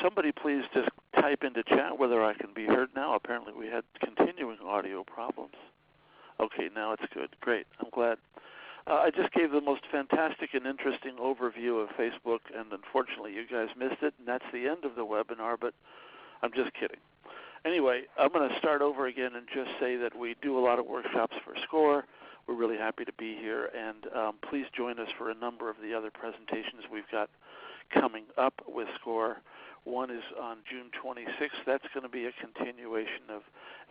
Somebody please just type into chat whether I can be heard now. Apparently we had continuing audio problems. Okay, now it's good. Great. I'm glad. I just gave the most fantastic and interesting overview of Facebook, and unfortunately you guys missed it, and that's the end of the webinar, but I'm just kidding. Anyway, I'm going to start over again and just say that we do a lot of workshops for SCORE. We're really happy to be here, and please join us for a number of the other presentations we've got coming up with SCORE. One is on June 26th. That's going to be a continuation of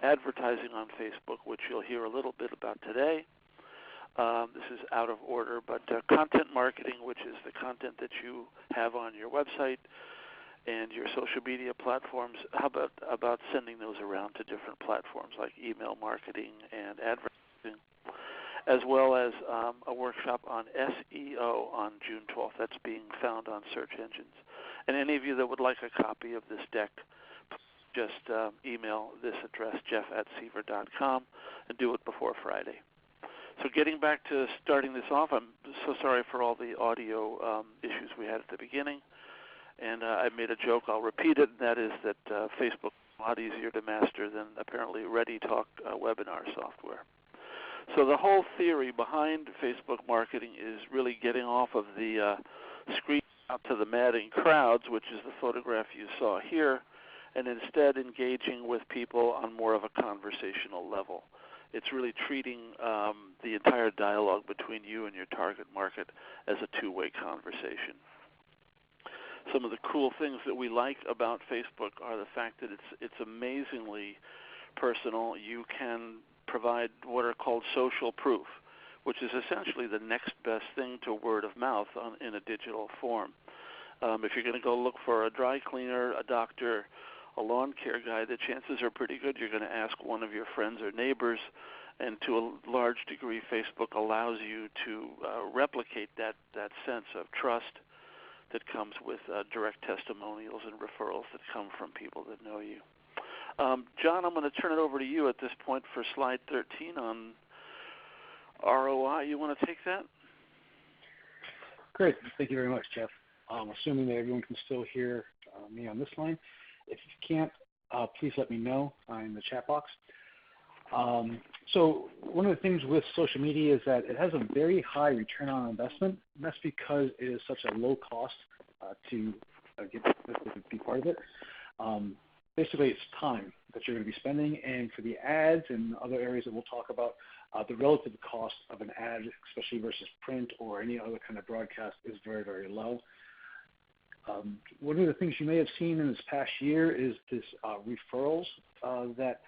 advertising on Facebook, which you'll hear a little bit about today. This is out of order, but content marketing, which is the content that you have on your website and your social media platforms. How about sending those around to different platforms like email marketing and advertising, as well as a workshop on SEO on June 12th. That's being found on search engines. And any of you that would like a copy of this deck, just email this address, jeff@seaver.com, and do it before Friday. So getting back to starting this off, I'm so sorry for all the audio issues we had at the beginning. And I made a joke, I'll repeat it, and that is that Facebook is a lot easier to master than apparently ReadyTalk webinar software. So the whole theory behind Facebook marketing is really getting off of the screen out to the madding crowds, which is the photograph you saw here, and instead engaging with people on more of a conversational level. It's really treating the entire dialogue between you and your target market as a two-way conversation. Some of the cool things that we like about Facebook are the fact that it's amazingly personal. You can provide what are called social proof, which is essentially the next best thing to word of mouth in a digital form. If you're going to go look for a dry cleaner, a doctor, a lawn care guy, the chances are pretty good you're going to ask one of your friends or neighbors, and to a large degree Facebook allows you to replicate that sense of trust that comes with direct testimonials and referrals that come from people that know you. John, I'm going to turn it over to you at this point for slide 13 on ROI. You want to take that? Great. Thank you very much, Jeff. Assuming that everyone can still hear me on this line. If you can't, please let me know in the chat box. So one of the things with social media is that it has a very high return on investment, and that's because it is such a low cost to be part of it. Basically, it's time that you're going to be spending, and for the ads and other areas that we'll talk about, the relative cost of an ad, especially versus print or any other kind of broadcast, is very, very low. One of the things you may have seen in this past year is this referrals that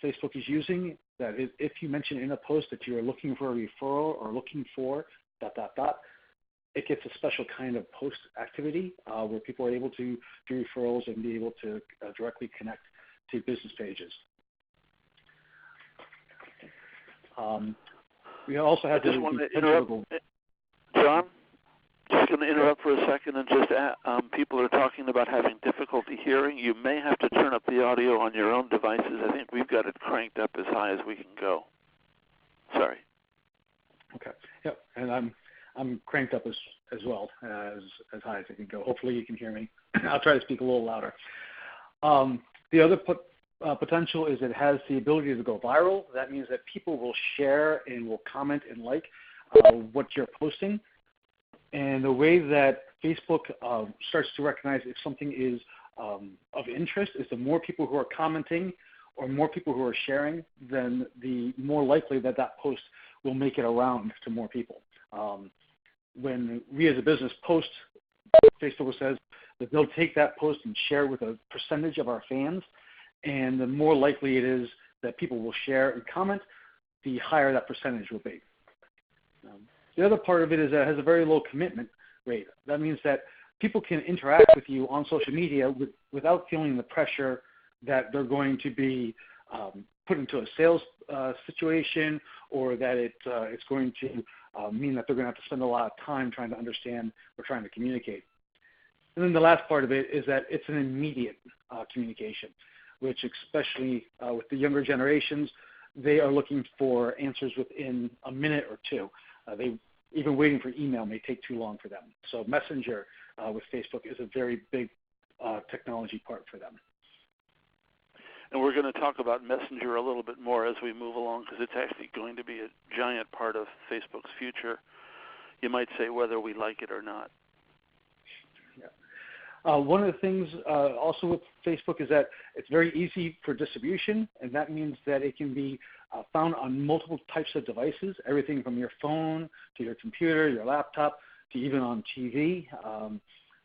Facebook is using, that if you mention in a post that you are looking for a referral or looking for ... it gets a special kind of post activity where people are able to do referrals and be able to directly connect to business pages. We also have John, just going to interrupt for a second and just people are talking about having difficulty hearing. You may have to turn up the audio on your own devices. I think we've got it cranked up as high as we can go. Sorry. Okay. Yep. And I'm cranked up as well as high as I can go. Hopefully you can hear me. I'll try to speak a little louder. The other potential is it has the ability to go viral. That means that people will share and will comment and like what you're posting. And the way that Facebook starts to recognize if something is of interest is the more people who are commenting or more people who are sharing, then the more likely that post will make it around to more people. When we as a business post, Facebook says that they'll take that post and share it with a percentage of our fans, and the more likely it is that people will share and comment, the higher that percentage will be. The other part of it is that it has a very low commitment rate. That means that people can interact with you on social media without feeling the pressure that they're going to be put into a sales situation, or that it's going to mean that they're going to have to spend a lot of time trying to understand or trying to communicate. And then the last part of it is that it's an immediate communication, which especially with the younger generations, they are looking for answers within a minute or two. Even waiting for email may take too long for them. So Messenger with Facebook is a very big technology part for them. And we're going to talk about Messenger a little bit more as we move along, because it's actually going to be a giant part of Facebook's future. You might say whether we like it or not. Yeah. One of the things also with Facebook is that it's very easy for distribution, and that means that it can be found on multiple types of devices, everything from your phone to your computer, your laptop, to even on TV.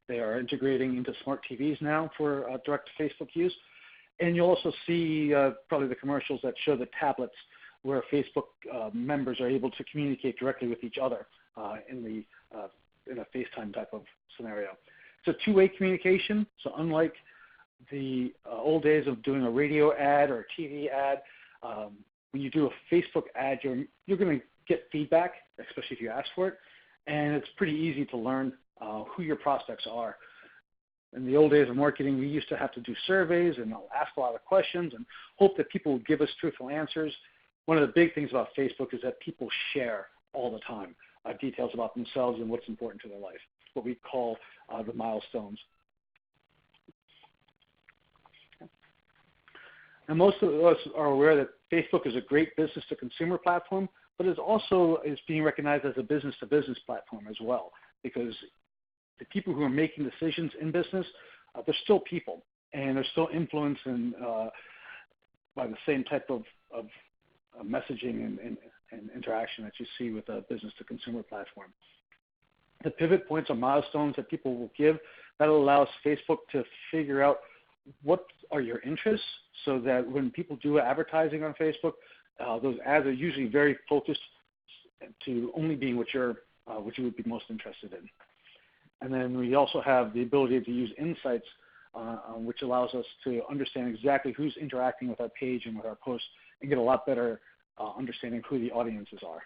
They are integrating into smart TVs now for direct Facebook use. And you'll also see probably the commercials that show the tablets where Facebook members are able to communicate directly with each other in a FaceTime type of scenario. It's a two-way communication, so unlike the old days of doing a radio ad or a TV ad, when you do a Facebook ad, you're going to get feedback, especially if you ask for it, and it's pretty easy to learn who your prospects are. In the old days of marketing, we used to have to do surveys and ask a lot of questions and hope that people would give us truthful answers. One of the big things about Facebook is that people share all the time details about themselves and what's important to their life, what we call the milestones. And most of us are aware that Facebook is a great business-to-consumer platform, but it also is being recognized as a business-to-business platform as well, because the people who are making decisions in business, they're still people, and they're still influenced by the same type of messaging and interaction that you see with a business-to-consumer platform. The pivot points are milestones that people will give. That allows Facebook to figure out what are your interests, so that when people do advertising on Facebook, those ads are usually very focused to only being what you would be most interested in. And then we also have the ability to use insights, which allows us to understand exactly who's interacting with our page and with our posts, and get a lot better understanding who the audiences are.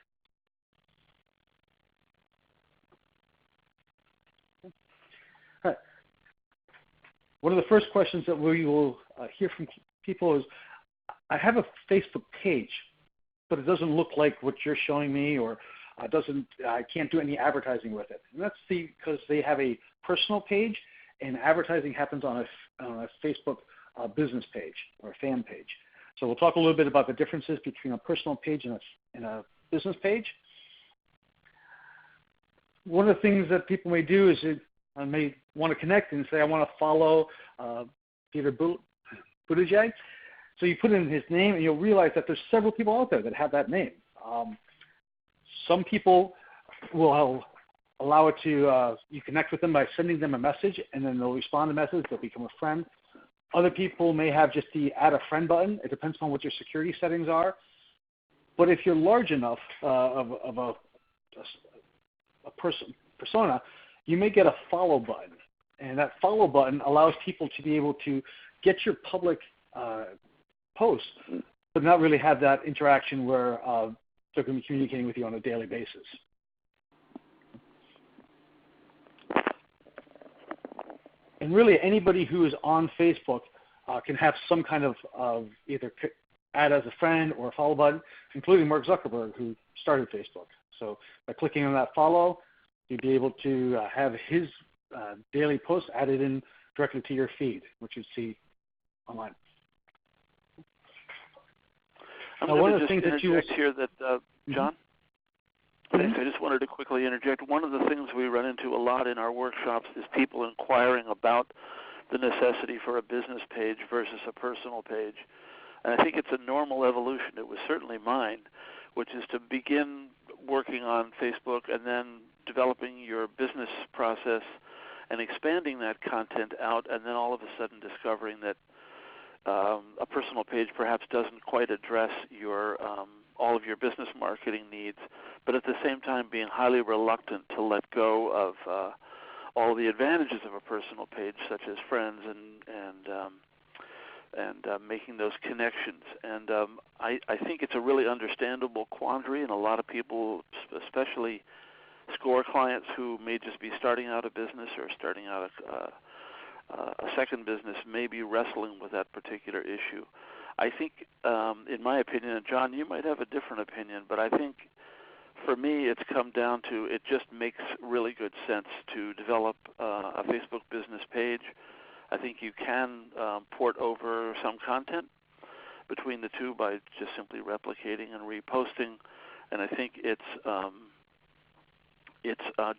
All right. One of the first questions that we will hear from people is, I have a Facebook page, but it doesn't look like what you're showing me, or I can't do any advertising with it. And that's because they have a personal page, and advertising happens on a Facebook business page or a fan page. So we'll talk a little bit about the differences between a personal page and a business page. One of the things that people may do is I may want to connect and say, I want to follow Peter Buttigieg. So you put in his name, and you'll realize that there's several people out there that have that name. Some people will allow it to, you connect with them by sending them a message, and then they'll respond to the message, they'll become a friend. Other people may have just the add a friend button. It depends on what your security settings are. But if you're large enough of a persona, you may get a follow button. And that follow button allows people to be able to get your public posts, but not really have that interaction where they're going to be communicating with you on a daily basis. And really, anybody who is on Facebook can have some kind of either add as a friend or a follow button, including Mark Zuckerberg, who started Facebook. So by clicking on that follow, you'll be able to have his daily posts added in directly to your feed, which you see online. I'm going to just interject here that, John? Thanks. I just wanted to quickly interject. One of the things we run into a lot in our workshops is people inquiring about the necessity for a business page versus a personal page. And I think it's a normal evolution. It was certainly mine, which is to begin working on Facebook and then developing your business process and expanding that content out, and then all of a sudden discovering that a personal page perhaps doesn't quite address your all of your business marketing needs, but at the same time being highly reluctant to let go of all the advantages of a personal page, such as friends and making those connections. And I think it's a really understandable quandary, and a lot of people, especially SCORE clients who may just be starting out a business or starting out a second business, may be wrestling with that particular issue. I think, in my opinion, and John, you might have a different opinion, but I think for me it's come down to it just makes really good sense to develop a Facebook business page. I think you can port over some content between the two by just simply replicating and reposting, and I think it's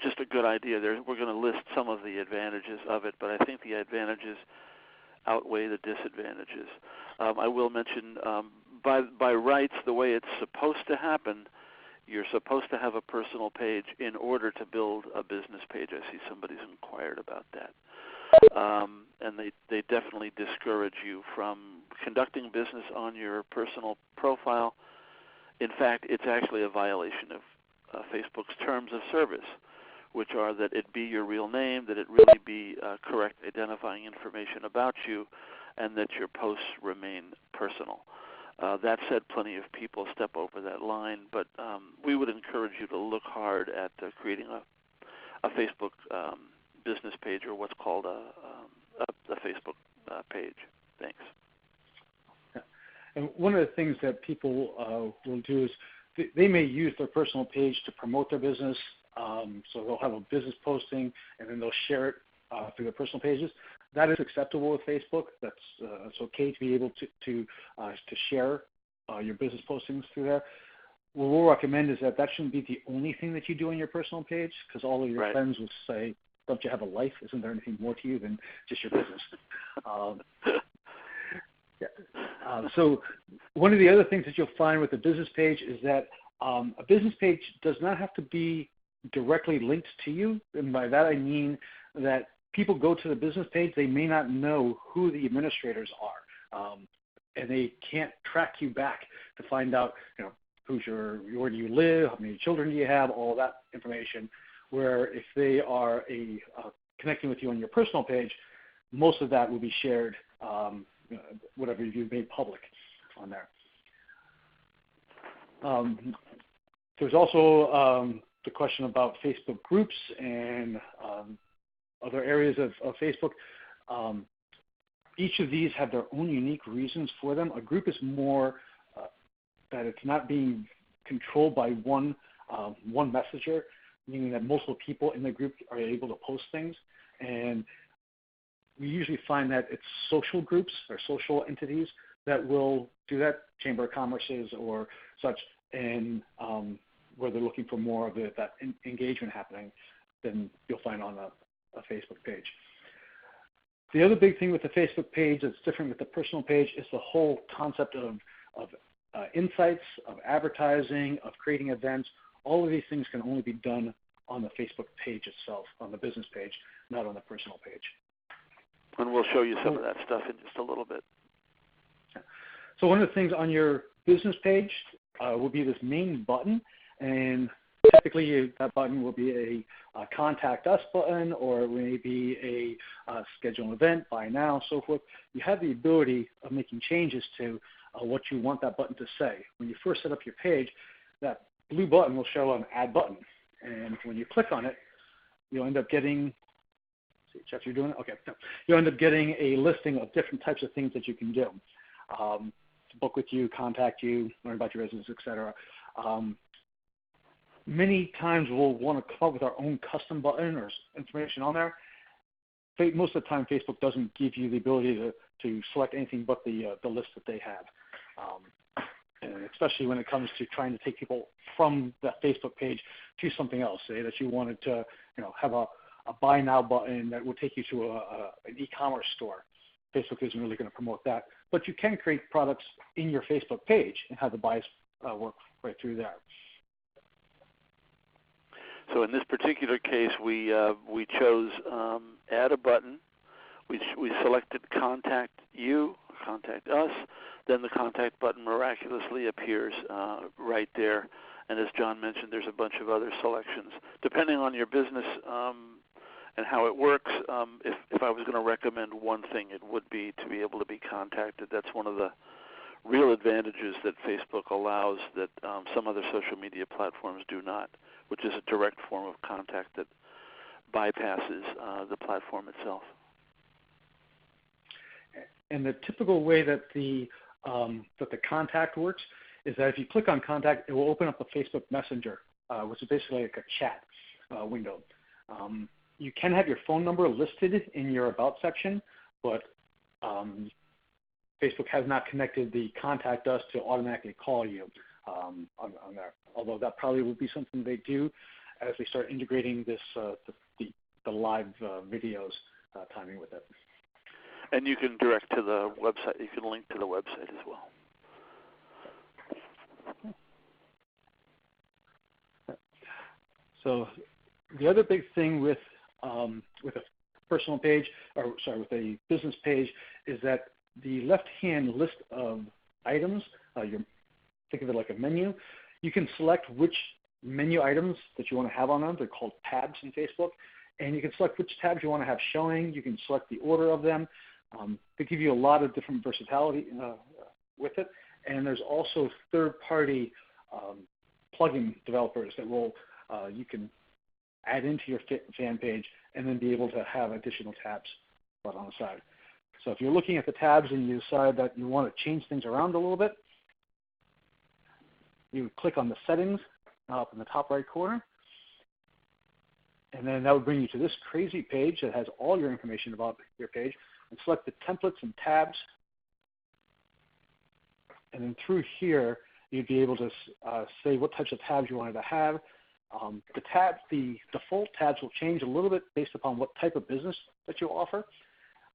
just a good idea. We're going to list some of the advantages of it, but I think the advantages outweigh the disadvantages. I will mention, by rights, the way it's supposed to happen, you're supposed to have a personal page in order to build a business page. I see somebody's inquired about that. And they definitely discourage you from conducting business on your personal profile In fact, it's actually a violation of Facebook's terms of service, which are that it be your real name, that it really be correct identifying information about you, and that your posts remain personal. That said, plenty of people step over that line, but we would encourage you to look hard at creating a Facebook business page, or what's called a Facebook page. Thanks. Yeah. And one of the things that people will do is they may use their personal page to promote their business. So they'll have a business posting, and then they'll share it through their personal pages. That is acceptable with Facebook. It's okay to be able to share your business postings through there. What we'll recommend is that shouldn't be the only thing that you do on your personal page, because all of your friends will say, "Don't you have a life? Isn't there anything more to you than just your business?" So one of the other things that you'll find with a business page is that a business page does not have to be directly linked to you. And by that I mean that people go to the business page, they may not know who the administrators are, and they can't track you back to find out, where do you live, how many children do you have, all of that information. Where if they are connecting with you on your personal page, most of that will be shared, whatever you've made public on there. There's also the question about Facebook groups and other areas of Facebook. Each of these have their own unique reasons for them. A group is more that it's not being controlled by one messenger, meaning that multiple people in the group are able to post things. And we usually find that it's social groups or social entities that will do that, Chamber of Commerce's or such, and where they're looking for more of that engagement happening than you'll find on a Facebook page. The other big thing with the Facebook page that's different with the personal page is the whole concept of insights, of advertising, of creating events. All of these things can only be done on the Facebook page itself, on the business page, not on the personal page. And we'll show you some of that stuff in just a little bit. So one of the things on your business page will be this main button, and typically that button will be a contact us button, or it may be a schedule an event, buy now, so forth. You have the ability of making changes to what you want that button to say. When you first set up your page, that blue button will show an add button, and when you click on it, you'll end up getting, Jeff, you're doing it? Okay. You'll end up getting a listing of different types of things that you can do. Book with you, contact you, learn about your business, etc. Many times we'll want to come up with our own custom button or information on there. Most of the time, Facebook doesn't give you the ability to select anything but the list that they have. And especially when it comes to trying to take people from that Facebook page to something else. Say that you wanted to, have a buy now button that would take you to an e-commerce store. Facebook isn't really going to promote that, but you can create products in your Facebook page and have the buys work right through there. So in this particular case, we chose add a button. We selected contact you, contact us. Then the contact button miraculously appears right there. And as John mentioned, there's a bunch of other selections. Depending on your business and how it works, if I was going to recommend one thing, it would be to be able to be contacted. That's one of the real advantages that Facebook allows that some other social media platforms do not, which is a direct form of contact that bypasses the platform itself. And the typical way that the contact works is that if you click on contact, it will open up a Facebook Messenger, which is basically like a chat window. You can have your phone number listed in your About section, but Facebook has not connected the Contact Us to automatically call you on there. Although that probably will be something they do as they start integrating this the live videos timing with it. And you can direct to the website. You can link to the website as well. So the other big thing with a personal page, with a business page, is that the left-hand list of items, think of it like a menu. You can select which menu items that you want to have on them. They're called tabs in Facebook. And you can select which tabs you want to have showing. You can select the order of them. They give you a lot of different versatility with it. And there's also third-party plugin developers that will you can add into your fan page and then be able to have additional tabs right on the side. So if you're looking at the tabs and you decide that you want to change things around a little bit, you would click on the settings up in the top right corner, and then that would bring you to this crazy page that has all your information about your page, and select the templates and tabs. And then through here, you'd be able to say what types of tabs you wanted to have. The default tabs will change a little bit based upon what type of business that you offer,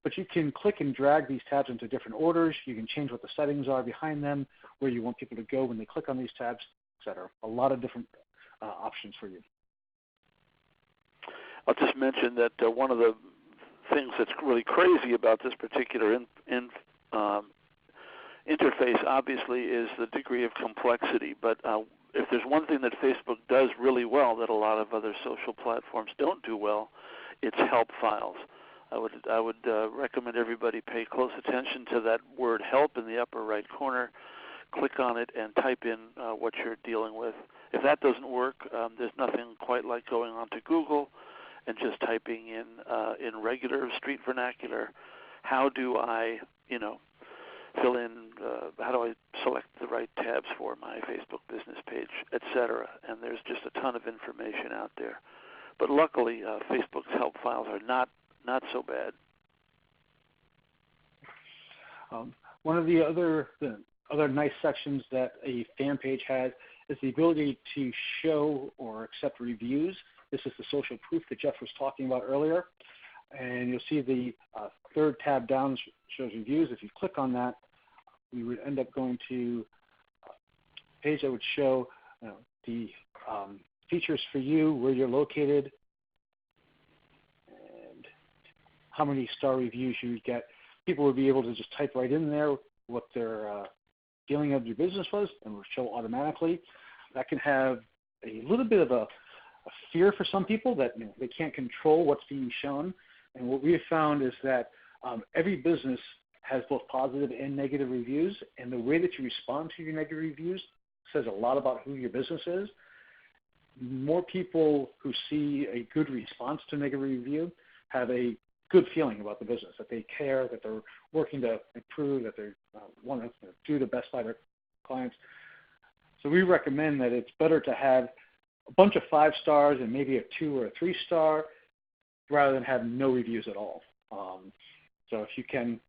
but you can click and drag these tabs into different orders. You can change what the settings are behind them, where you want people to go when they click on these tabs, etc. A lot of different options for you. I'll just mention that one of the things that's really crazy about this particular interface, obviously, is the degree of complexity. But if there's one thing that Facebook does really well that a lot of other social platforms don't do well, it's help files. I would recommend everybody pay close attention to that word help in the upper right corner. Click on it and type in what you're dealing with. If that doesn't work, there's nothing quite like going on to Google and just typing in regular street vernacular, how do I, fill in, how do I select the right tabs for my Facebook business page, etc. And there's just a ton of information out there. But luckily, Facebook's help files are not so bad. One of the other nice sections that a fan page has is the ability to show or accept reviews. This is the social proof that Jeff was talking about earlier. And you'll see the third tab down shows reviews. If you click on that, we would end up going to a page that would show the features for you, where you're located, and how many star reviews you would get. People would be able to just type right in there what their feeling of your business was, and will show automatically. That can have a little bit of a fear for some people that they can't control what's being shown. And what we have found is that every business has both positive and negative reviews, and the way that you respond to your negative reviews says a lot about who your business is. More people who see a good response to a negative review have a good feeling about the business, that they care, that they're working to improve, that they want to do the best by their clients. So we recommend that it's better to have a bunch of 5 stars and maybe a 2 or a 3 star rather than have no reviews at all. So if you can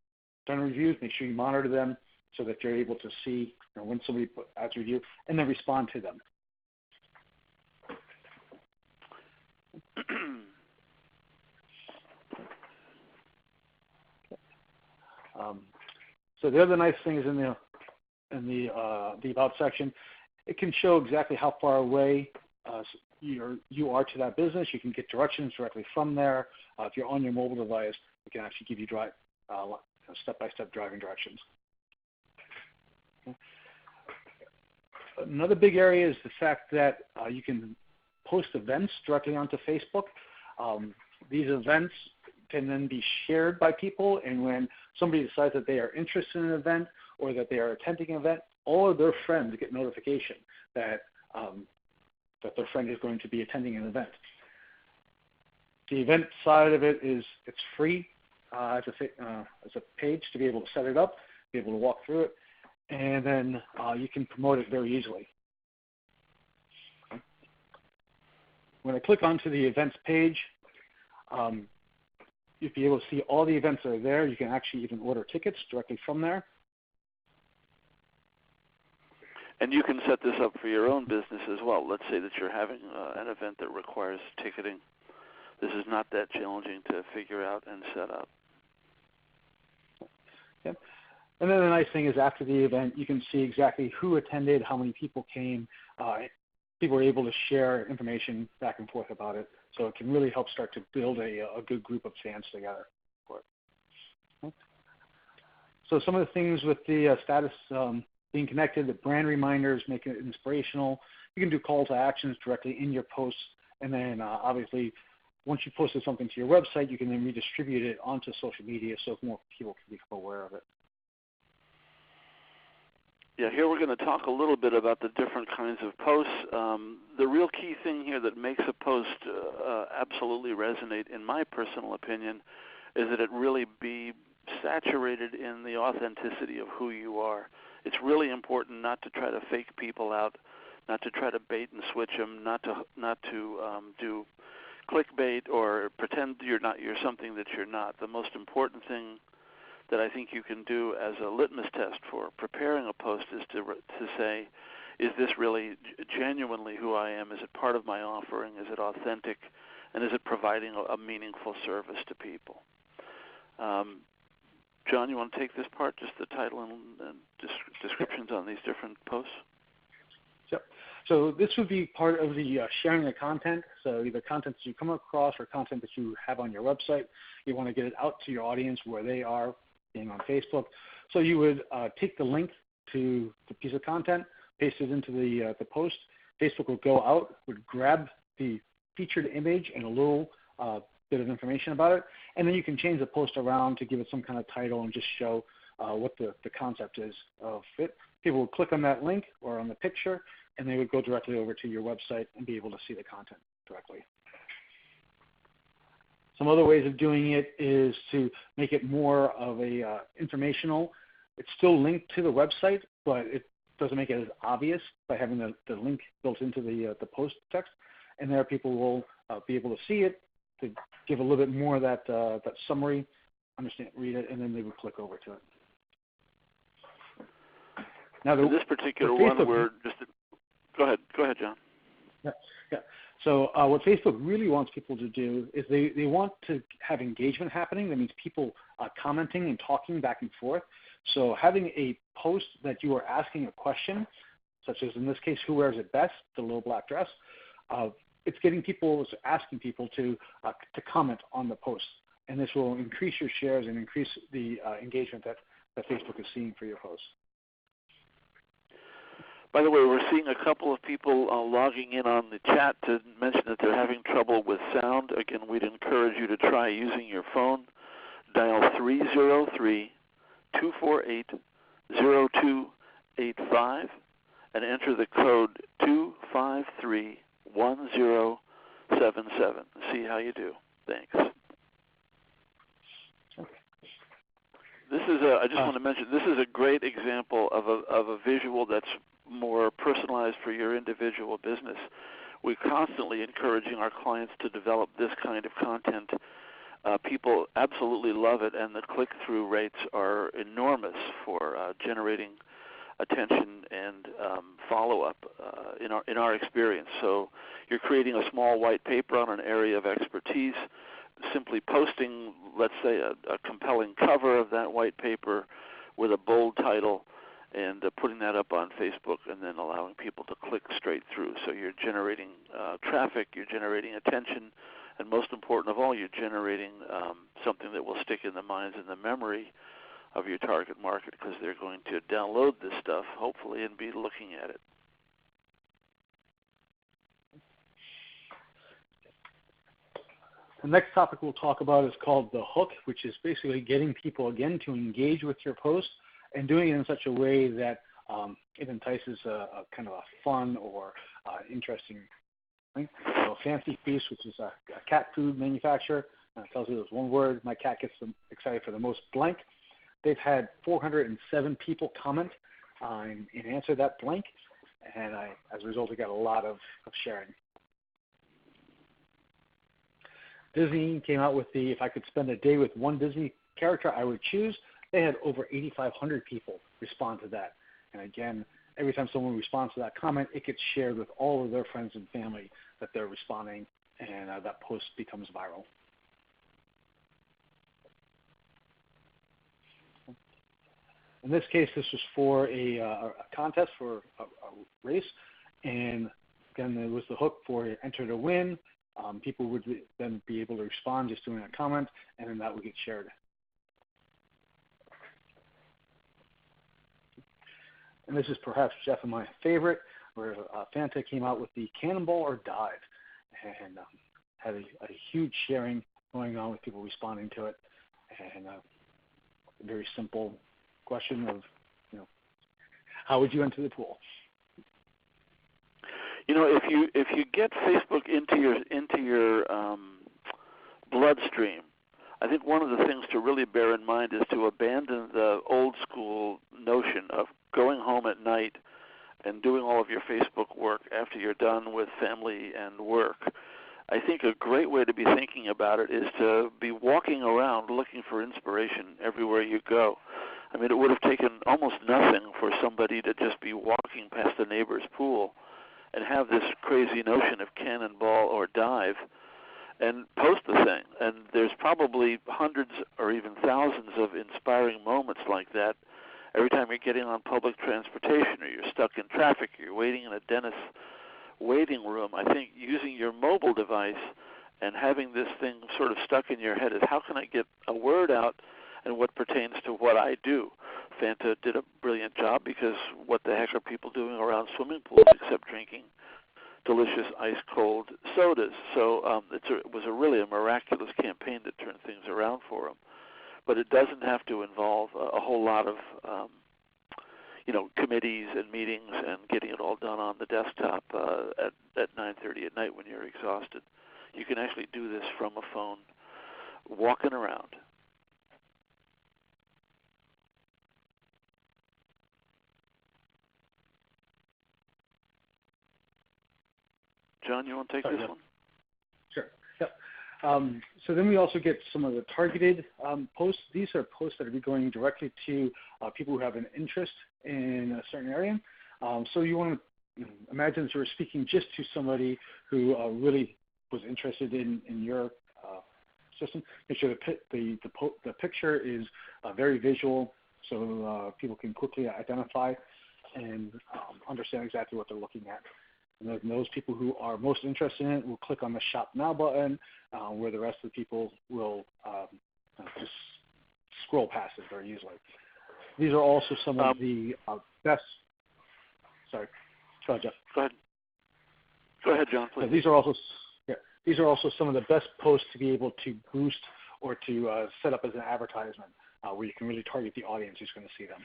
done reviews, make sure you monitor them so that you're able to see when somebody adds a review and then respond to them. So the other nice thing is in the About section, it can show exactly how far away you are to that business. You can get directions directly from there. If you're on your mobile device, it can actually give you step-by-step driving directions. Okay. Another big area is the fact that you can post events directly onto Facebook. These events can then be shared by people, and when somebody decides that they are interested in an event or that they are attending an event, all of their friends get notification that their friend is going to be attending an event. The event side of it is it's free as a page to be able to set it up, be able to walk through it, and then you can promote it very easily. When I click onto the events page, you'll be able to see all the events that are there. You can actually even order tickets directly from there. And you can set this up for your own business as well. Let's say that you're having an event that requires ticketing. This is not that challenging to figure out and set up. Yep. And then the nice thing is after the event, you can see exactly who attended, how many people came. People are able to share information back and forth about it. So it can really help start to build a good group of fans together for it. Okay. So some of the things with the status being connected, the brand reminders, make it inspirational. You can do call to actions directly in your posts, and then obviously once you posted something to your website, you can then redistribute it onto social media so more people can become aware of it. Yeah, here we're going to talk a little bit about the different kinds of posts. The real key thing here that makes a post absolutely resonate, in my personal opinion, is that it really be saturated in the authenticity of who you are. It's really important not to try to fake people out, not to try to bait and switch them, not to do clickbait or pretend you're something that you're not. The most important thing that I think you can do as a litmus test for preparing a post is to say, is this really genuinely who I am? Is it part of my offering? Is it authentic? And is it providing a meaningful service to people? John, you want to take this part, just the title and descriptions on these different posts? So this would be part of the sharing the content. So either content that you come across or content that you have on your website. You want to get it out to your audience where they are, being on Facebook. So you would take the link to the piece of content, paste it into the post. Facebook will go out, would grab the featured image and a little bit of information about it, and then you can change the post around to give it some kind of title and just show what the concept is of it. People would click on that link or on the picture, and they would go directly over to your website and be able to see the content directly. Some other ways of doing it is to make it more of a informational. It's still linked to the website, but it doesn't make it as obvious by having the link built into the post text. And there people will be able to see it, to give a little bit more of that summary, understand, read it, and then they would click over to it. Now, in this particular one, we're just go ahead, John. Yeah. So what Facebook really wants people to do is they want to have engagement happening. That means people commenting and talking back and forth. So having a post that you are asking a question, such as in this case, who wears it best, the little black dress, it's getting people, it's asking people to comment on the post. And this will increase your shares and increase the engagement that Facebook is seeing for your posts. By the way, we're seeing a couple of people logging in on the chat to mention that they're having trouble with sound. Again, we'd encourage you to try using your phone. Dial 303-248-0285 and enter the code 2531077. See how you do. Thanks. This is I just want to mention, this is a great example of a visual that's more personalized for your individual business. We're constantly encouraging our clients to develop this kind of content. People absolutely love it, and the click-through rates are enormous for generating attention and follow-up in our experience. So you're creating a small white paper on an area of expertise, simply posting, let's say, a compelling cover of that white paper with a bold title, and putting that up on Facebook, and then allowing people to click straight through. So you're generating traffic, you're generating attention, and most important of all, you're generating something that will stick in the minds and the memory of your target market, because they're going to download this stuff, hopefully, and be looking at it. The next topic we'll talk about is called the hook, which is basically getting people, again, to engage with your post and doing it in such a way that it entices a kind of a fun or interesting thing. So Fancy Feast, which is a cat food manufacturer, tells you there's one word, my cat gets them excited for the most blank. They've had 407 people comment and answer that blank, and as a result, we got a lot of sharing. Disney came out with the, if I could spend a day with one Disney character, I would choose. They had over 8,500 people respond to that. And again, every time someone responds to that comment, it gets shared with all of their friends and family that they're responding, and that post becomes viral. In this case, this was for a contest for a race, and again, there was the hook for enter to win. People would then be able to respond just doing a comment, and then that would get shared. and this is perhaps, Jeff, my favorite, where Fanta came out with the Cannonball or Dive, and had a huge sharing going on with people responding to it, and a very simple question of, how would you enter the pool? If you get Facebook into your bloodstream, I think one of the things to really bear in mind is to abandon the old school notion of going home at night and doing all of your Facebook work after you're done with family and work. I think a great way to be thinking about it is to be walking around looking for inspiration everywhere you go. I mean, it would have taken almost nothing for somebody to just be walking past a neighbor's pool and have this crazy notion of cannonball or dive and post the thing. And there's probably hundreds or even thousands of inspiring moments like that every time you're getting on public transportation or you're stuck in traffic or you're waiting in a dentist's waiting room. I think using your mobile device and having this thing sort of stuck in your head is, how can I get a word out and what pertains to what I do? Fanta did a brilliant job, because what the heck are people doing around swimming pools except drinking delicious ice-cold sodas? So it was really a miraculous campaign that turned things around for them. But it doesn't have to involve a whole lot of committees and meetings and getting it all done on the desktop at 9:30 at night when you're exhausted. You can actually do this from a phone, walking around. John, you want to take this one? Sure. Yep. So then we also get some of the targeted posts. These are posts that are going directly to people who have an interest in a certain area. So you want to imagine that you're speaking just to somebody who really was interested in your system. Make sure the picture is very visual, so people can quickly identify and understand exactly what they're looking at. And then those people who are most interested in it will click on the Shop Now button, where the rest of the people will just scroll past it very easily. These are also some of the best. Sorry, go ahead, Jeff. Go ahead, John, please. These are also some of the best posts to be able to boost or to set up as an advertisement, where you can really target the audience who's going to see them.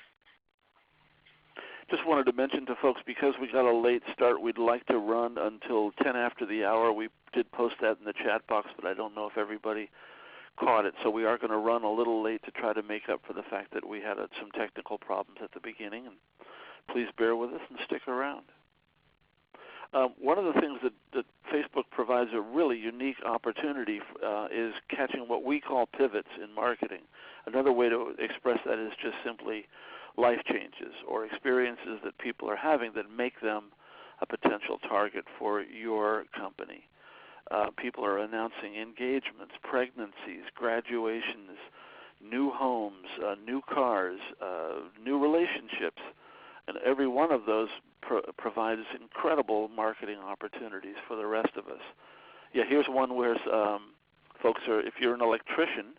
Just wanted to mention to folks, because we got a late start, we'd like to run until 10 after the hour. We did post that in the chat box, but I don't know if everybody caught it. So we are going to run a little late to try to make up for the fact that we had some technical problems at the beginning. And please bear with us and stick around. One of the things that Facebook provides a really unique opportunity is catching what we call pivots in marketing. Another way to express that is just simply life changes or experiences that people are having that make them a potential target for your company. People are announcing engagements, pregnancies, graduations, new homes, new cars, new relationships, and every one of those provides incredible marketing opportunities for the rest of us. Yeah, here's one where folks are, if you're an electrician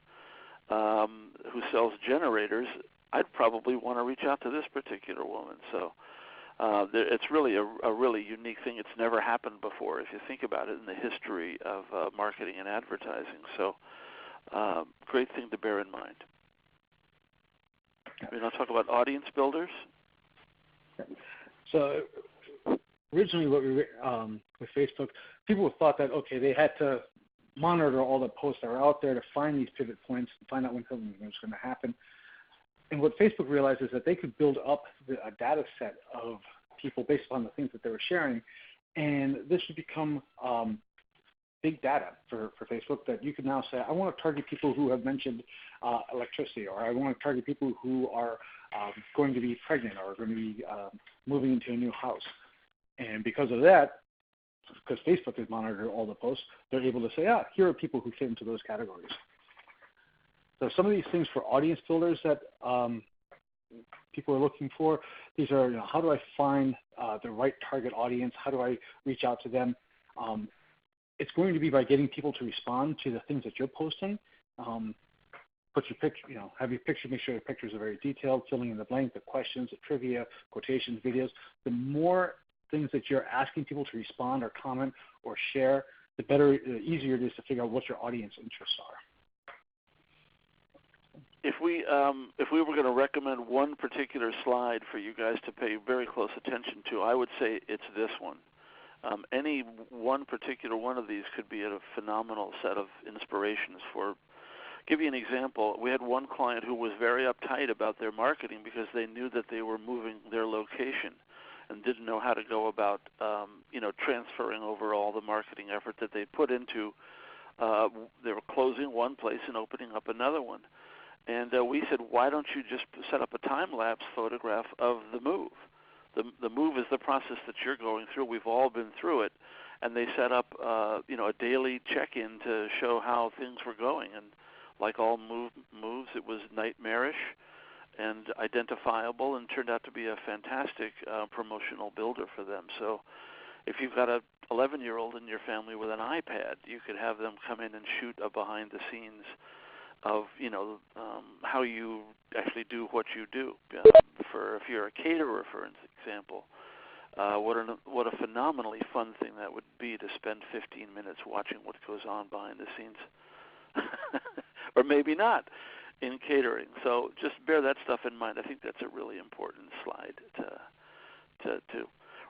who sells generators, I'd probably want to reach out to this particular woman. So it's really a really unique thing. It's never happened before, if you think about it, in the history of marketing and advertising. So great thing to bear in mind. We're going to talk about audience builders. So originally what we with Facebook, people thought that, okay, they had to monitor all the posts that were out there to find these pivot points and find out when something was going to happen. And what Facebook realized is that they could build up a data set of people based on the things that they were sharing, and this would become big data for Facebook, that you could now say, I want to target people who have mentioned electricity, or I want to target people who are going to be pregnant or going to be moving into a new house. And because of that, because Facebook has monitored all the posts, they're able to say, here are people who fit into those categories. So some of these things for audience builders that people are looking for, these are, how do I find the right target audience? How do I reach out to them? It's going to be by getting people to respond to the things that you're posting. put your picture, have your picture, make sure your pictures are very detailed, filling in the blank, the questions, the trivia, quotations, videos. The more things that you're asking people to respond or comment or share, the better, the easier it is to figure out what your audience interests are. If we were going to recommend one particular slide for you guys to pay very close attention to, I would say it's this one. Any one particular one of these could be a phenomenal set of inspirations for. Give you an example. We had one client who was very uptight about their marketing because they knew that they were moving their location and didn't know how to go about, transferring over all the marketing effort that they put into. They were closing one place and opening up another one. And we said, why don't you just set up a time-lapse photograph of the move? The move is the process that you're going through. We've all been through it. And they set up, a daily check-in to show how things were going. And like all moves, it was nightmarish and identifiable and turned out to be a fantastic promotional builder for them. So if you've got an 11-year-old in your family with an iPad, you could have them come in and shoot a behind-the-scenes of how you actually do what you do. For if you're a caterer, for example, what a phenomenally fun thing that would be to spend 15 minutes watching what goes on behind the scenes, or maybe not in catering. So just bear that stuff in mind. I think that's a really important slide to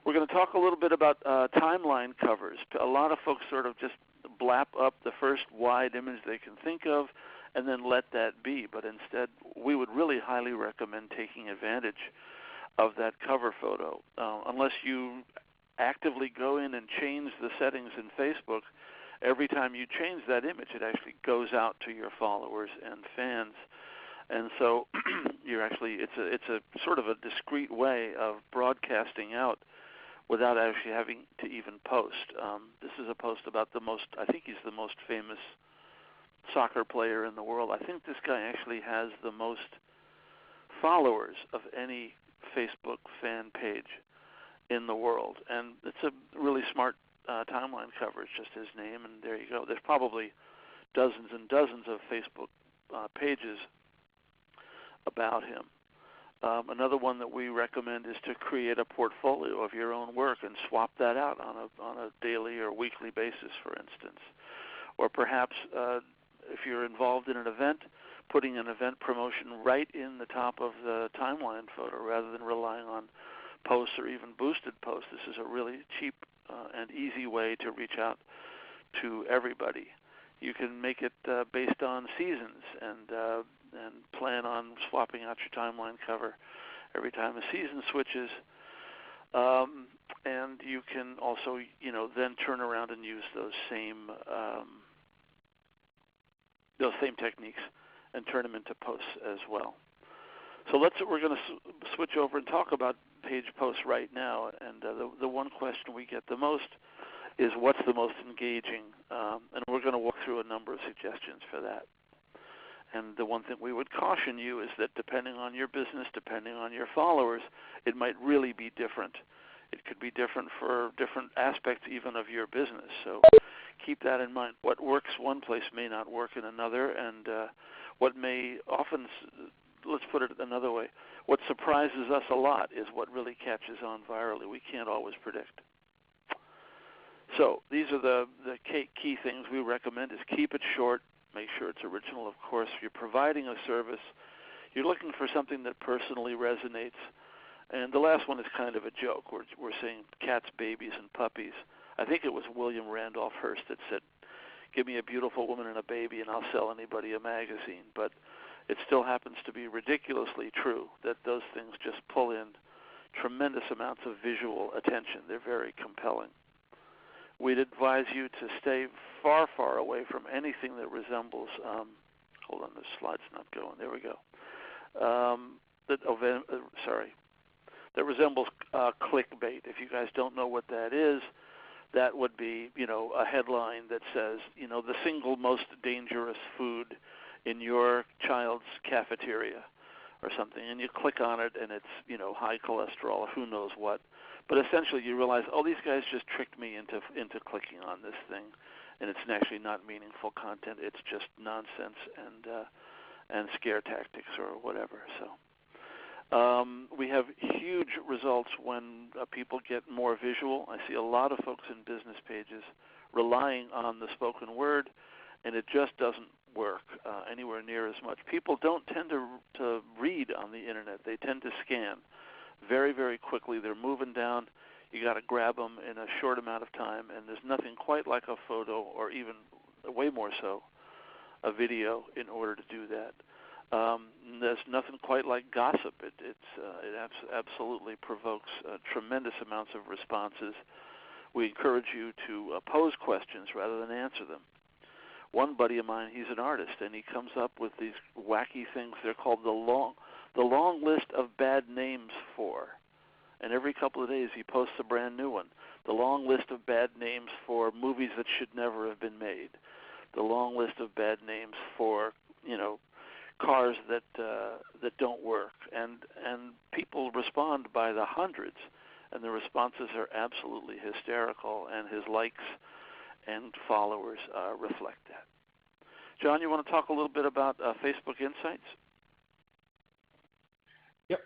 We're going to talk a little bit about timeline covers. A lot of folks sort of just blap up the first wide image they can think of and then let that be. But instead, we would really highly recommend taking advantage of that cover photo. Unless you actively go in and change the settings in Facebook, every time you change that image, it actually goes out to your followers and fans. And so it's a sort of a discreet way of broadcasting out without actually having to even post. This is a post about I think he's the most famous soccer player in the world. I think this guy actually has the most followers of any Facebook fan page in the world. And it's a really smart timeline cover. It's just his name, and there you go. There's probably dozens and dozens of Facebook pages about him. Another one that we recommend is to create a portfolio of your own work and swap that out on a daily or weekly basis, for instance. Or perhaps if you're involved in an event, putting an event promotion right in the top of the timeline photo rather than relying on posts or even boosted posts. This is a really cheap and easy way to reach out to everybody. You can make it based on seasons and plan on swapping out your timeline cover every time a season switches. And you can also, then turn around and use those same techniques and turn them into posts as well. So we're going to switch over and talk about page posts right now. And the one question we get the most is what's the most engaging? And we're going to walk through a number of suggestions for that. And the one thing we would caution you is that depending on your business, depending on your followers, it might really be different. It could be different for different aspects even of your business. So keep that in mind. What works one place may not work in another, and what may often, let's put it another way, what surprises us a lot is what really catches on virally. We can't always predict. So these are the key things we recommend is keep it short. Make sure it's original, of course. If you're providing a service, you're looking for something that personally resonates. And the last one is kind of a joke. We're saying cats, babies, and puppies. I think it was William Randolph Hearst that said, give me a beautiful woman and a baby and I'll sell anybody a magazine. But it still happens to be ridiculously true that those things just pull in tremendous amounts of visual attention. They're very compelling. We'd advise you to stay far, far away from anything that resembles, hold on, the slide's not going, there we go, that resembles clickbait. If you guys don't know what that is, that would be, a headline that says, the single most dangerous food in your child's cafeteria or something, and you click on it and it's, high cholesterol, who knows what. But essentially you realize, these guys just tricked me into clicking on this thing, and it's actually not meaningful content. It's just nonsense and scare tactics or whatever. So we have huge results when people get more visual. I see a lot of folks in business pages relying on the spoken word, and it just doesn't work anywhere near as much. People don't tend to read on the internet. They tend to scan very, very quickly. They're moving down. You got to grab them in a short amount of time, and there's nothing quite like a photo, or even way more so, a video in order to do that. There's nothing quite like gossip. It absolutely provokes tremendous amounts of responses. We encourage you to pose questions rather than answer them. One buddy of mine, he's an artist, and he comes up with these wacky things. They're called the long list of bad names for. And every couple of days he posts a brand new one. The long list of bad names for movies that should never have been made. The long list of bad names for, cars that don't work. And people respond by the hundreds, and the responses are absolutely hysterical, and his likes and followers reflect that. John, you want to talk a little bit about Facebook Insights? Yep.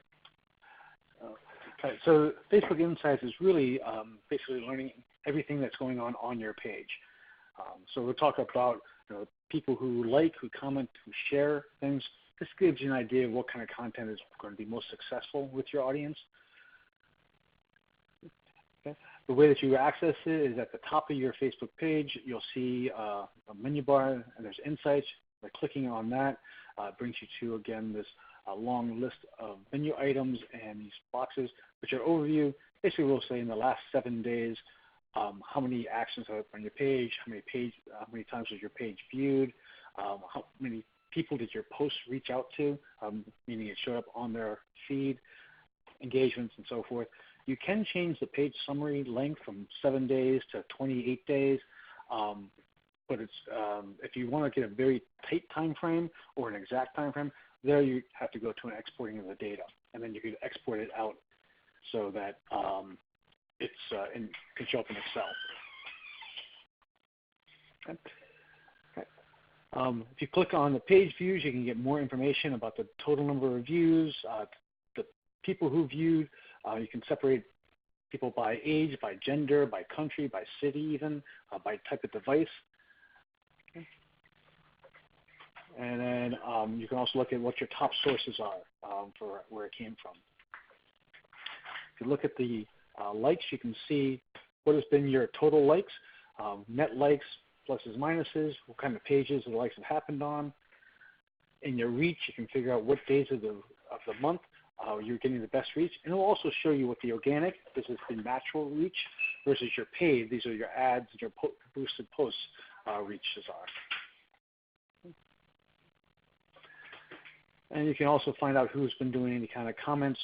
Okay, so Facebook Insights is really basically learning everything that's going on your page. So we'll talk about people who like, who comment, who share things. This gives you an idea of what kind of content is going to be most successful with your audience. Okay. The way that you access it is at the top of your Facebook page. You'll see a menu bar, and there's Insights. By clicking on that, it brings you to, again, this long list of menu items and these boxes, which are overview. Basically, we'll say in the last 7 days, how many actions are on your page, how many times was your page viewed, how many people did your post reach out to, meaning it showed up on their feed, engagements, and so forth. You can change the page summary length from 7 days to 28 days, but it's if you want to get a very tight time frame or an exact time frame, there you have to go to an exporting of the data, and then you can export it out so that it can show up in Excel. Okay. If you click on the page views, you can get more information about the total number of views, the people who viewed. You can separate people by age, by gender, by country, by city even, by type of device. Okay. And then you can also look at what your top sources are for where it came from. If you look at the likes, you can see what has been your total likes, net likes, pluses, minuses, what kind of pages the likes have happened on. In your reach, you can figure out what days of the month you're getting the best reach, and it will also show you what the organic, this is the natural reach, versus your paid, these are your ads and your boosted posts reaches are. And you can also find out who's been doing any kind of comments,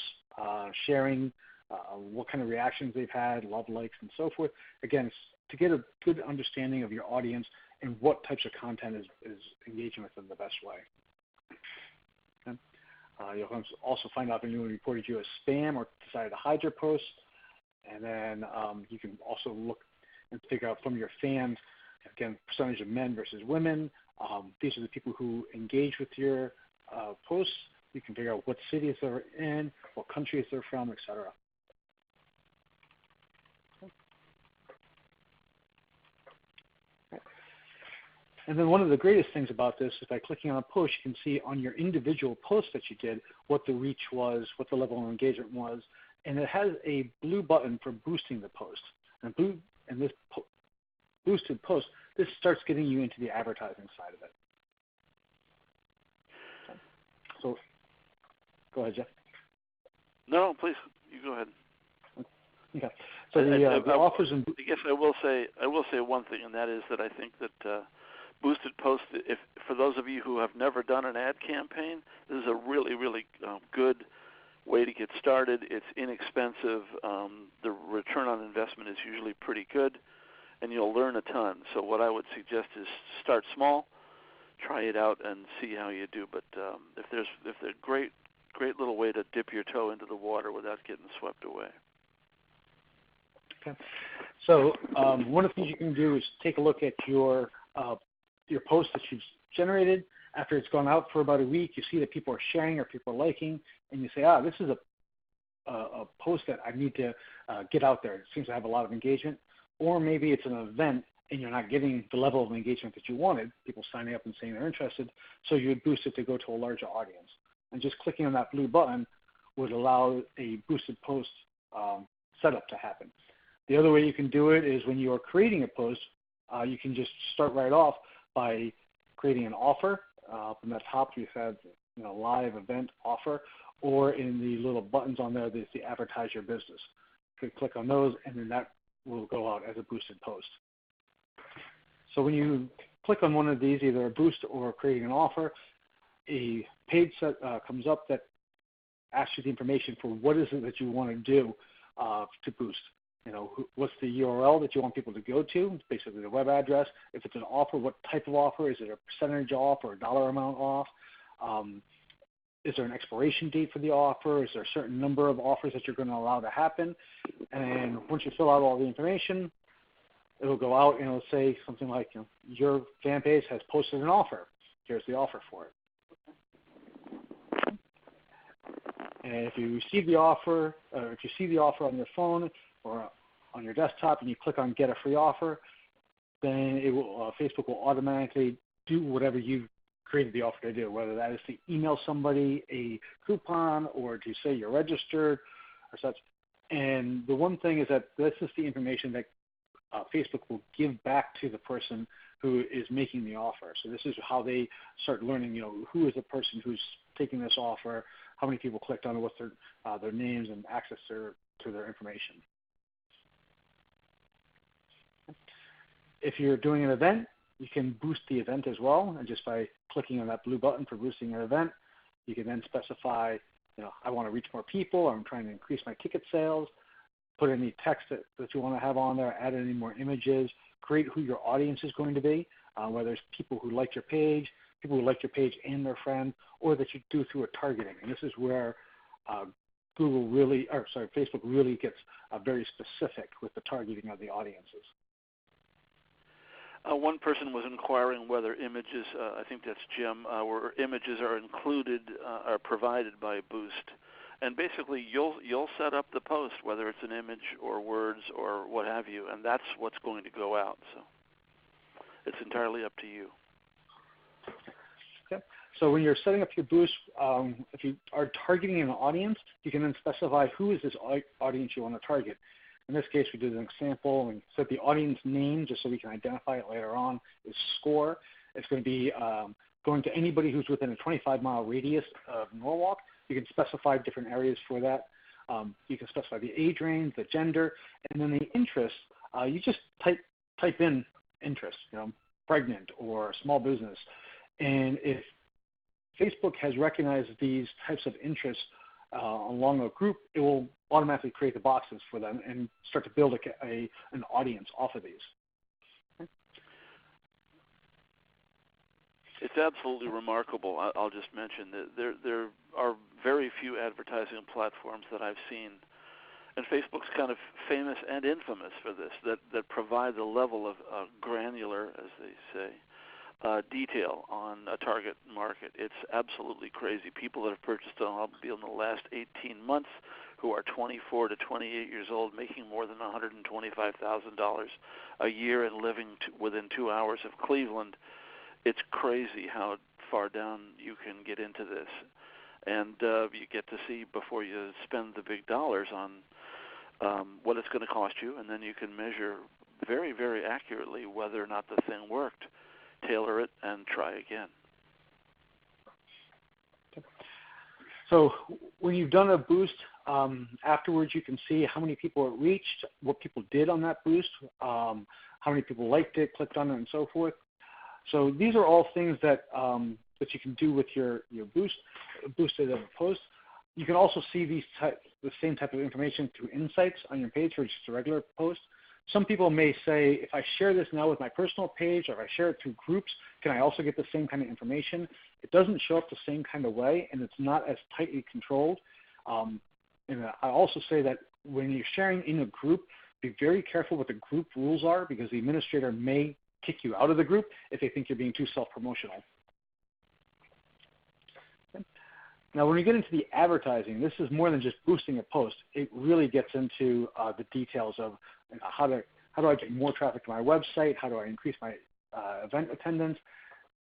sharing, what kind of reactions they've had, love, likes, and so forth. Again, to get a good understanding of your audience and what types of content is engaging with them the best way. Okay. You'll also find out if anyone reported you as spam or decided to hide your post. And then you can also look and figure out from your fans, again, percentage of men versus women. These are the people who engage with your posts. You can figure out what cities they're in, what countries they're from, etc. And then one of the greatest things about this is by clicking on a post, you can see on your individual post that you did what the reach was, what the level of engagement was, and it has a blue button for boosting the post. And this boosted post, this starts getting you into the advertising side of it. So, go ahead, Jeff. No, please, you go ahead. Okay. So the offers and I guess I will say one thing, and that is that I think that boosted posts, if for those of you who have never done an ad campaign, this is a really, really good way to get started. It's inexpensive. The return on investment is usually pretty good, and you'll learn a ton. So what I would suggest is start small, try it out, and see how you do. But if there's a great little way to dip your toe into the water without getting swept away. Okay. So one of the things you can do is take a look at your post that you've generated, After it's gone out for about a week, you see that people are sharing or people are liking, and you say, this is a post that I need to get out there. It seems to have a lot of engagement. Or maybe it's an event and you're not getting the level of engagement that you wanted, people signing up and saying they're interested, so you would boost it to go to a larger audience. And just clicking on that blue button would allow a boosted post setup to happen. The other way you can do it is when you are creating a post, you can just start right off by creating an offer. Up in the top you have live event offer, or in the little buttons on there, there's the advertise your business. You can click on those, and then that will go out as a boosted post. So when you click on one of these, either a boost or creating an offer, a page set comes up that asks you the information for what is it that you want to do to boost. What's the URL that you want people to go to? It's basically the web address. If it's an offer, what type of offer? Is it a percentage off or a dollar amount off? Is there an expiration date for the offer? Is there a certain number of offers that you're going to allow to happen? And once you fill out all the information, it'll go out and it'll say something like, your fan page has posted an offer. Here's the offer for it. And if you receive the offer, or if you see the offer on your phone or on your desktop and you click on get a free offer, then it will, Facebook will automatically do whatever you created the offer to do, whether that is to email somebody a coupon or to say you're registered or such. And the one thing is that this is the information that Facebook will give back to the person who is making the offer. So this is how they start learning, who is the person who's taking this offer, how many people clicked on it, what's their names and access to their information. If you're doing an event, you can boost the event as well, and just by clicking on that blue button for boosting an event, you can then specify, I want to reach more people, or I'm trying to increase my ticket sales, put any text that you want to have on there, add any more images, create who your audience is going to be, whether it's people who like your page, people who like your page and their friend, or that you do through a targeting. And this is where Facebook really gets very specific with the targeting of the audiences. One person was inquiring whether images, I think that's Jim, where images are included, are provided by Boost. And basically, you'll set up the post, whether it's an image or words or what have you, and that's what's going to go out. So it's entirely up to you. Okay. So when you're setting up your boost, if you are targeting an audience, you can then specify who is this audience you want to target. In this case, we did an example and said the audience name, just so we can identify it later on, is SCORE. It's going to be going to anybody who's within a 25-mile radius of Norwalk. You can specify different areas for that. You can specify the age range, the gender, and then the interest. You just type in interest, pregnant or small business. And if Facebook has recognized these types of interests along a group, it will automatically create the boxes for them and start to build an audience off of these. Okay. It's absolutely remarkable. I'll just mention that there are very few advertising platforms that I've seen, and Facebook's kind of famous and infamous for this, that provide the level of granular, as they say, detail on a target market. It's absolutely crazy. People that have purchased an automobile in the last 18 months who are 24 to 28 years old, making more than $125,000 a year and living within 2 hours of Cleveland. It's crazy how far down you can get into this. And you get to see before you spend the big dollars on what it's going to cost you, and then you can measure very, very accurately whether or not the thing worked. Tailor it and try again. So when you've done a boost, afterwards you can see how many people it reached, what people did on that boost, how many people liked it, clicked on it, and so forth. So these are all things that that you can do with your boosted post. You can also see the same type of information through insights on your page for just a regular post. Some people may say, if I share this now with my personal page, or if I share it through groups, can I also get the same kind of information? It doesn't show up the same kind of way, and it's not as tightly controlled. And I also say that when you're sharing in a group, be very careful what the group rules are, because the administrator may kick you out of the group if they think you're being too self-promotional. Now, when we get into the advertising, this is more than just boosting a post. It really gets into the details of how do I get more traffic to my website? How do I increase my event attendance?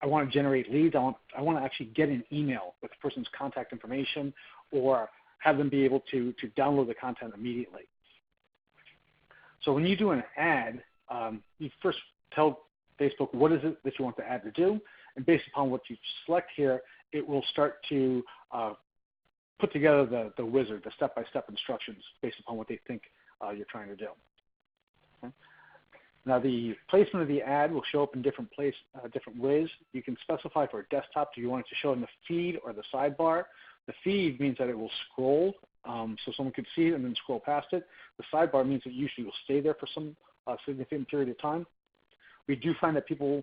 I want to generate leads. I want to actually get an email with the person's contact information, or have them be able to download the content immediately. So when you do an ad, you first tell Facebook what is it that you want the ad to do, and based upon what you select here, it will start to put together the wizard, the step-by-step instructions based upon what they think you're trying to do. Okay? Now, the placement of the ad will show up in different ways. You can specify for a desktop, do you want it to show in the feed or the sidebar? The feed means that it will scroll, so someone could see it and then scroll past it. The sidebar means it usually will stay there for some significant period of time. We do find that people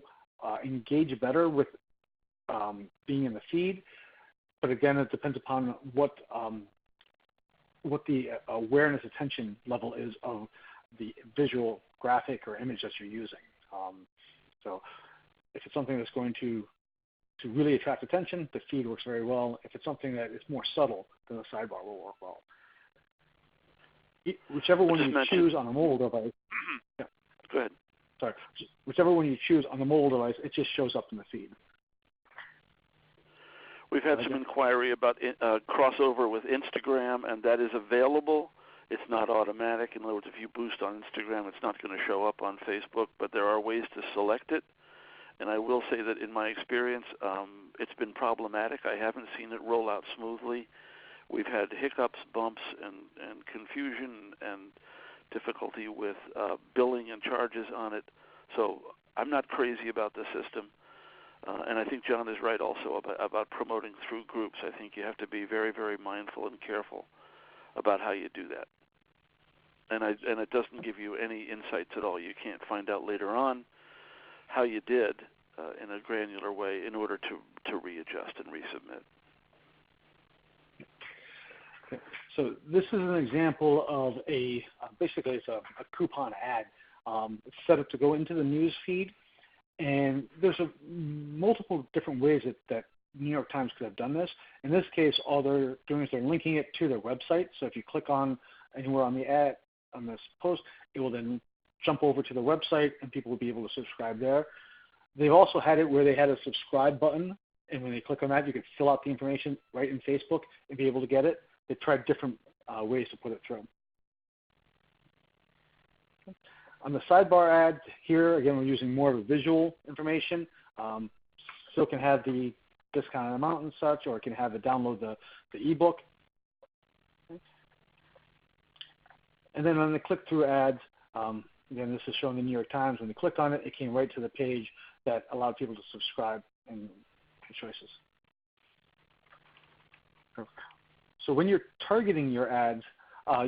engage better with being in the feed, but again, it depends upon what the awareness attention level is of the visual graphic or image that you're using. So if it's something that's going to really attract attention, the feed works very well. If it's something that is more subtle, then the sidebar will work well. Whichever one you choose on a mobile device. Yeah. Go ahead. Sorry. Whichever one you choose on the mobile device, it just shows up in the feed. We've had some inquiry about crossover with Instagram, and that is available. It's not automatic. In other words, if you boost on Instagram, it's not going to show up on Facebook, but there are ways to select it. And I will say that in my experience, it's been problematic. I haven't seen it roll out smoothly. We've had hiccups, bumps, and confusion and difficulty with billing and charges on it. So I'm not crazy about the system. And I think Jon is right also about promoting through groups. I think you have to be very, very mindful and careful about how you do that. And it doesn't give you any insights at all. You can't find out later on how you did in a granular way in order to readjust and resubmit. Okay. So this is an example of basically it's a coupon ad. It's set up to go into the news feed, and there's multiple different ways that New York Times could have done this. In this case, all they're doing is they're linking it to their website. So if you click on anywhere on the ad, on this post, it will then jump over to the website, and people will be able to subscribe there. They've also had it where they had a subscribe button, and when they click on that, you could fill out the information right in Facebook and be able to get it. They've tried different ways to put it through. Okay. On the sidebar ad here, again, we're using more of a visual information. Still can have the discounted amount and such, or it can have it download the ebook. Okay. And then on the click-through ads, again, this is showing the New York Times. When they clicked on it, it came right to the page that allowed people to subscribe and make choices. So when you're targeting your ads,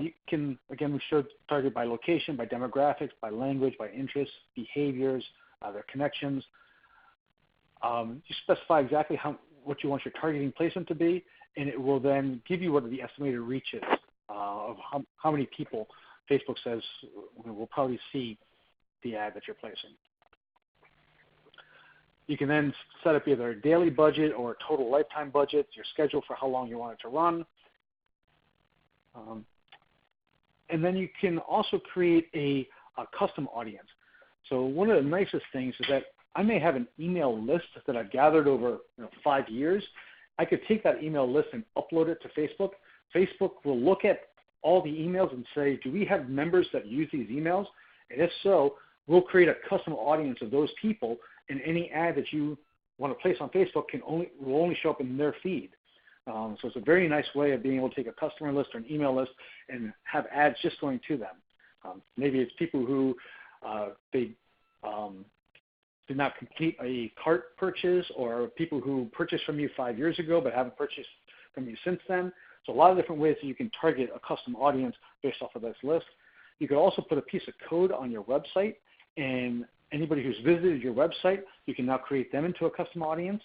you can, again, we showed target by location, by demographics, by language, by interests, behaviors, their connections. You specify exactly what you want your targeting placement to be, and it will then give you what the estimated reach is of how many people Facebook says will probably see the ad that you're placing. You can then set up either a daily budget or a total lifetime budget, your schedule for how long you want it to run. And then you can also create a custom audience. So one of the nicest things is that I may have an email list that I've gathered over 5 years. I could take that email list and upload it to Facebook. Facebook will look at all the emails and say, do we have members that use these emails? And if so, we'll create a custom audience of those people, and any ad that you want to place on Facebook will only show up in their feed. So it's a very nice way of being able to take a customer list or an email list and have ads just going to them. Maybe it's people who they did not complete a cart purchase, or people who purchased from you 5 years ago but haven't purchased from you since then. So a lot of different ways that you can target a custom audience based off of this list. You could also put a piece of code on your website, and anybody who's visited your website, you can now create them into a custom audience.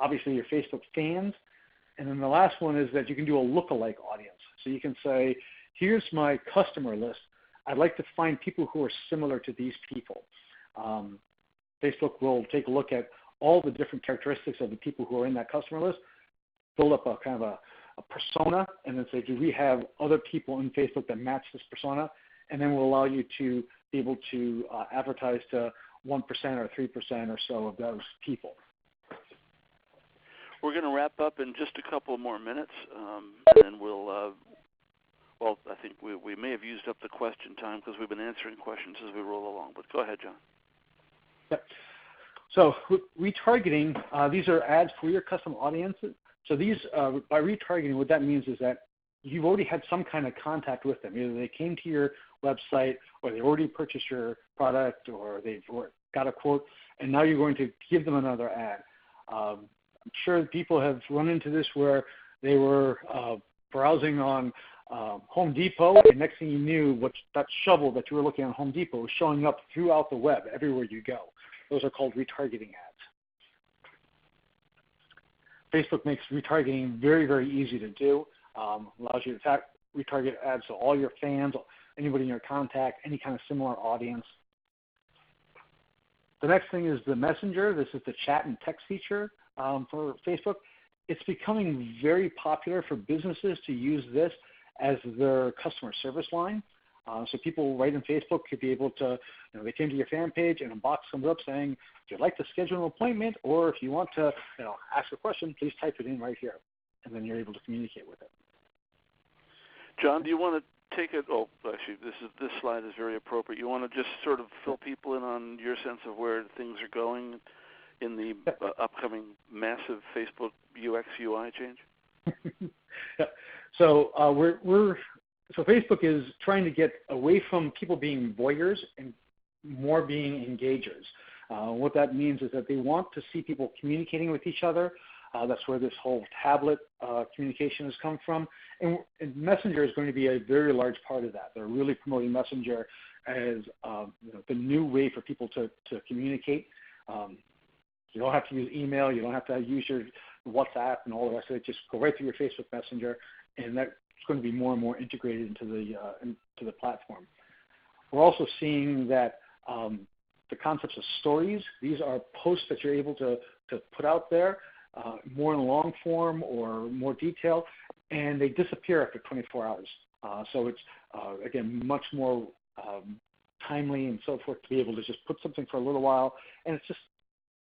Obviously, your Facebook fans. And then the last one is that you can do a lookalike audience. So you can say, here's my customer list. I'd like to find people who are similar to these people. Facebook will take a look at all the different characteristics of the people who are in that customer list, build up a kind of a persona, and then say, do we have other people in Facebook that match this persona? And then we'll allow you to be able to advertise to 1% or 3% or so of those people. We're going to wrap up in just a couple more minutes, and we'll, I think we may have used up the question time because we've been answering questions as we roll along. But go ahead, John. Yep. So retargeting, these are ads for your custom audiences. So these, by retargeting, what that means is that you've already had some kind of contact with them. Either they came to your website, or they already purchased your product, or they've got a quote, and now you're going to give them another ad. I'm sure people have run into this where they were browsing on Home Depot, and next thing you knew, that shovel that you were looking at Home Depot was showing up throughout the web, everywhere you go. Those are called retargeting ads. Facebook makes retargeting very, very easy to do. Allows you to retarget ads to all your fans, anybody in your contact, any kind of similar audience. The next thing is the Messenger. This is the chat and text feature for Facebook. It's becoming very popular for businesses to use this as their customer service line. So people right in Facebook could be able to, they came to your fan page and a box comes up saying, if you'd like to schedule an appointment, or if you want to, ask a question, please type it in right here. And then you're able to communicate with it. John, do you want to take it? Oh, actually, this slide is very appropriate. You want to just sort of fill people in on your sense of where things are going in the upcoming massive Facebook UX UI change? Yeah. So so Facebook is trying to get away from people being voyeurs and more being engagers. What that means is that they want to see people communicating with each other. That's where this whole tablet communication has come from. And Messenger is going to be a very large part of that. They're really promoting Messenger as the new way for people to communicate. You don't have to use email. You don't have to use your WhatsApp and all the rest of it. Just go right through your Facebook Messenger, and that's going to be more and more integrated into the platform. We're also seeing that the concepts of stories, these are posts that you're able to put out there, more in long form or more detail, and they disappear after 24 hours. So it's, again, much more timely and so forth to be able to just put something for a little while, and it's just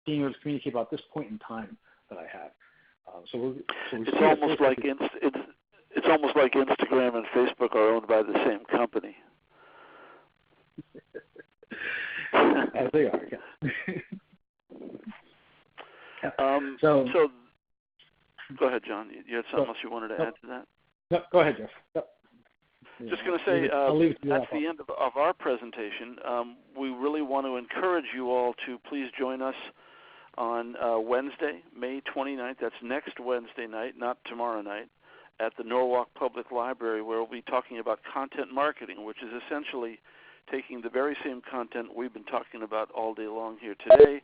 being able to communicate about this point in time that I have. It's almost like Instagram and Facebook are owned by the same company. As they are, yeah. So go ahead, John. You had something else you wanted to add to that? No, go ahead, Jeff. Yep. Just going to say, that's the end of our presentation. We really want to encourage you all to please join us on Wednesday, May 29th. That's next Wednesday night, not tomorrow night, at the Norwalk Public Library, where we'll be talking about content marketing, which is essentially taking the very same content we've been talking about all day long here today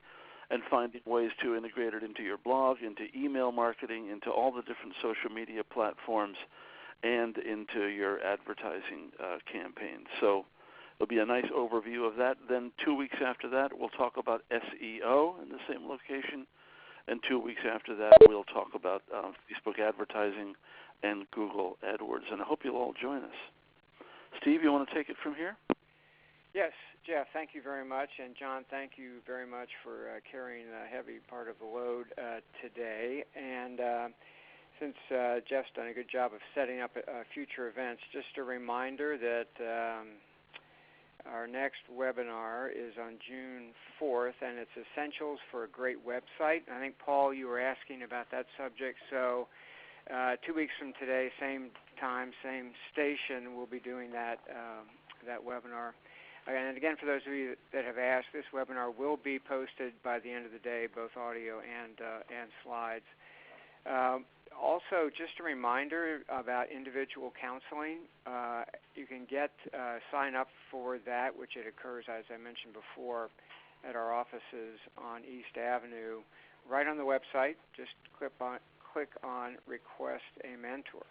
and finding ways to integrate it into your blog, into email marketing, into all the different social media platforms, and into your advertising campaigns. So there'll be a nice overview of that. Then 2 weeks after that, we'll talk about SEO in the same location. And 2 weeks after that, we'll talk about Facebook advertising and Google AdWords. And I hope you'll all join us. Steve, you want to take it from here? Yes, Jeff, thank you very much. And John, thank you very much for carrying a heavy part of the load today. And since Jeff's done a good job of setting up future events, just a reminder that our next webinar is on June 4th, and it's Essentials for a Great Website. I think, Paul, you were asking about that subject. So 2 weeks from today, same time, same station, we'll be doing that webinar. And again, for those of you that have asked, this webinar will be posted by the end of the day, both audio and slides. Also, just a reminder about individual counseling. You can sign up for that, which it occurs, as I mentioned before, at our offices on East Avenue, right on the website. Just click on Request a Mentor.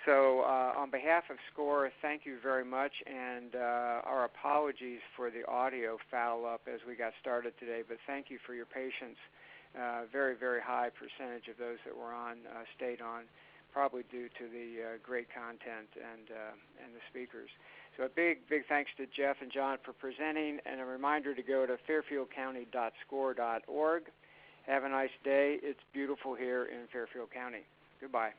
So on behalf of SCORE, thank you very much, and our apologies for the audio foul-up as we got started today, but thank you for your patience very, very high percentage of those that were on stayed on, probably due to the great content and the speakers. So a big thanks to Jeff and Jon for presenting, and a reminder to go to fairfieldcounty.score.org. Have a nice day. It's beautiful here in Fairfield County. Goodbye.